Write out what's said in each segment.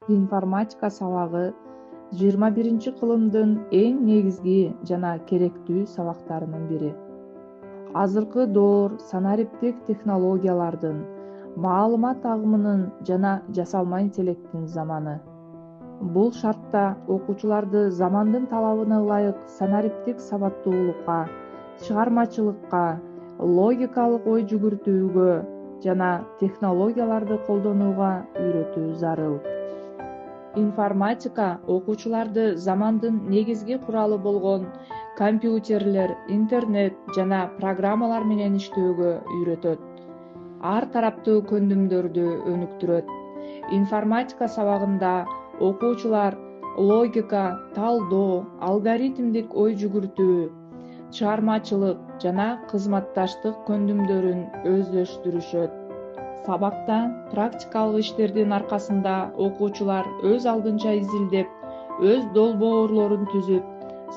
Информатика сабагы 21-кылымдын эң негизги жана керектүү сабактарынын бири. Азыркы доор санариптик технологиялардын, маалымат агымынын жана жасалма интеллекттин заманы. Бул шартта окуучуларды замандын талабына ылайык санариптик сабаттуулукка, чыгармачылыкка, логикалык ой жүгүртүүгө жана технологияларды колдонууга үйрөтүү зарыл. Информатика окуучуларды замандын негизги куралы болгон компьютерлер, интернет жана программалар менен иштөөгө үйрөтөт. Ар тараптуу көндүмдөрдү өнүктүрөт. Информатика сабагында окуучулар логика, талдоо, алгоритмдик ой жүгүртүү, чыгармачылык жана кызматташтык көндүмдөрүн өздөштүрүшөт. Сабакта практикалык иштердин аркасында окуучулар өз алдынча изилдеп, өз долбоорлорун түзүп,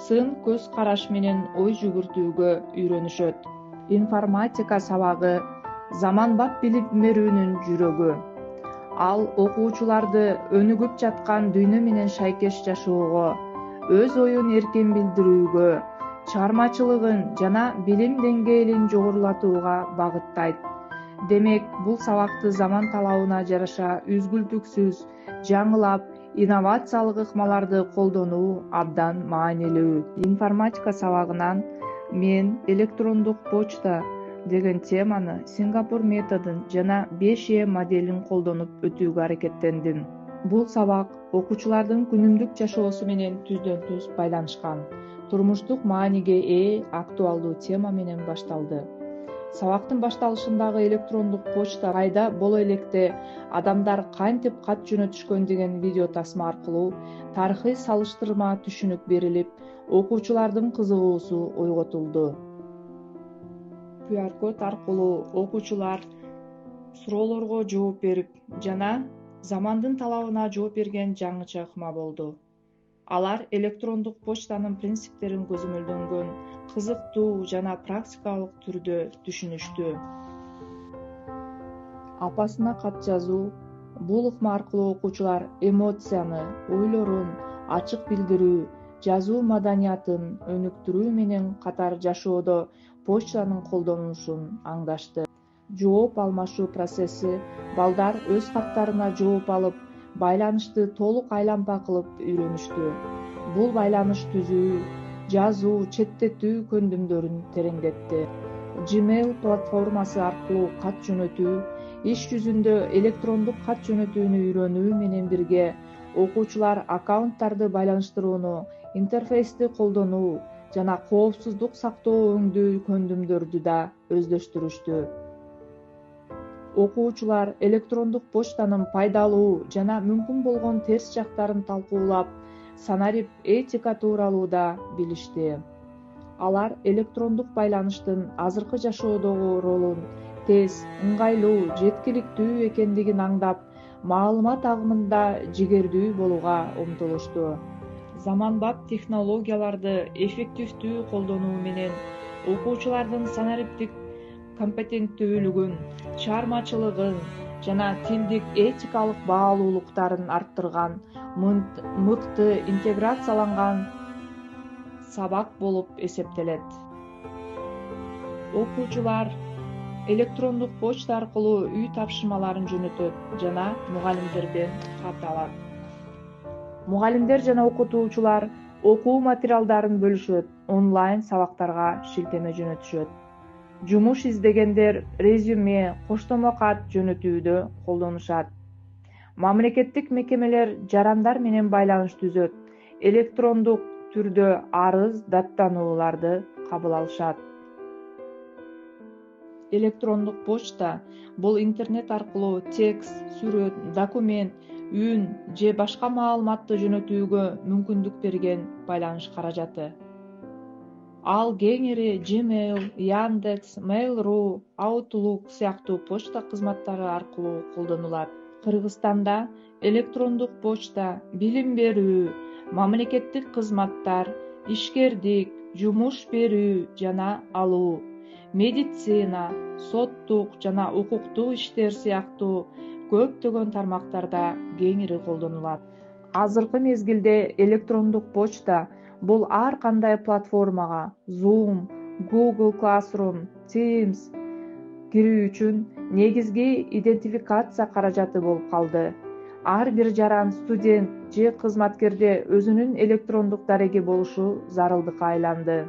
сын көз караш менен ой жүгүртүүгө үйрөнүшөт. Информатика сабагы заманбап билим берүүнүн жүрөгү. Ал окуучуларды өнүгүп жаткан дүйнө менен шайкеш жашоого, өз оюн эркин билдирүүгө, чыгармачылыгын жана билим деңгээлин жогорулатууга багыттайт. Демек, бул сабакты заман талабына жараша үзгүлтүксүз, жаңылап, инновациялык ыкмаларды колдонуу абдан маанилүү. Информатика сабагынан мен электрондук почта деген теманы, Сингапур методун жана 5E моделин колдонуп өтүүгө аракеттендим. Бул сабак окуучулардын күнүмдүк жашоосу менен түздөн-түз байланышкан, турмуштук мааниге ээ актуалдуу тема менен башталды. Сабактын башталышындагы электрондук почта кайда боло электе адамдар кантип кат жөнөтүшкөн деген видео тасма аркылуу тарыхый салыштырма түшүнүк берилип, окуучулардын кызыгуусу ойготулду. QR код аркылуу окуучулар суроолорго жооп берип жана замандын талабына жооп берген жаңыча ыкма болду. Алар электрондук почтанын принциптерин көзөмөлдөнгөн, кызыктуу жана практикалык түрдө түшүнүштү. Апасына кат жазуу. Бул ыкма аркылуу окуучулар эмоцияны, ойлорун ачык билдирүү, жазуу маданиятын өнүктүрүү менен катар жашоодо почтанын колдонулушун аңдашты. Жооп алмашуу процесси балдар өз каттарына жооп алып, байланышты толук айлампа кылып үйрөнүштү. Бул байланыш түзүү, жазуу, четтетүү көндүмдөрүн тереңдетти. Gmail платформасы аркылуу кат жөнөтүү, иш жүзүндө электрондук кат жөнөтүүнү үйрөнүү менен бирге окуучулар аккаунттарды байланыштырууну, интерфейсти колдонуу жана коопсуздук сактоо өңдүү көндүмдөрдү да өздөштүрүштү. Окуучулар электрондук почтанын пайдалуу жана мүмкүн болгон терс жактарын талкуулап, санарип этика тууралуу да билишти. Алар электрондук байланыштын азыркы жашоодогу ролун тез, ыңгайлуу, жеткиликтүү экендигин аңдап, маалымат агымында жигердүү болууга умтулушту. Заманбап технологияларды эффективдүү колдонуу менен окуучулардын санариптик компетенттүүлүгүн, чыгармачылыгын жана тилдик этикалык баалуулуктарын арттырган мыкты интеграцияланган сабак болуп эсептелет. Окуучулар электрондук почта аркылуу үй тапшырмаларын жөнөтөт жана мугалимдерден кат алат. Мугалимдер жана окутуучулар окуу материалдарын бөлүшөт, онлайн сабактарга шилтеме жөнөтүшөт. Жумуш издегендер резюме, коштомо кат жөнөтүүдө колдонушат. Мамлекеттик мекемелер жарандар менен байланыш түзөт, электрондук түрдө арыз, даттанууларды кабыл алышат. Электрондук почта бул интернет аркылуу текст, сүрөт, документ, үн же башка маалыматты жөнөтүүгө мүмкүндүк берген байланыш каражаты. Ал кеңири Gmail, Яндекс, Mail.ru, Outlook сыяктуу почта кызматтары аркылуу колдонулат. Кыргызстанда электрондук почта билим берүү, мамлекеттик кызматтар, ишкердик, жумуш берүү жана алуу, медицина, соттук жана укуктук иштер сыяктуу көптөгөн тармактарда кеңири колдонулат. Азыркы мезгилде электрондук почта бул ар кандай платформага Zoom, Google Classroom, Teams кирүү үчүн негизги идентификация каражаты болуп калды. Ар бир жаран студент же кызматкерде өзүнүн электрондук дареги болушу зарылдыкка айланды.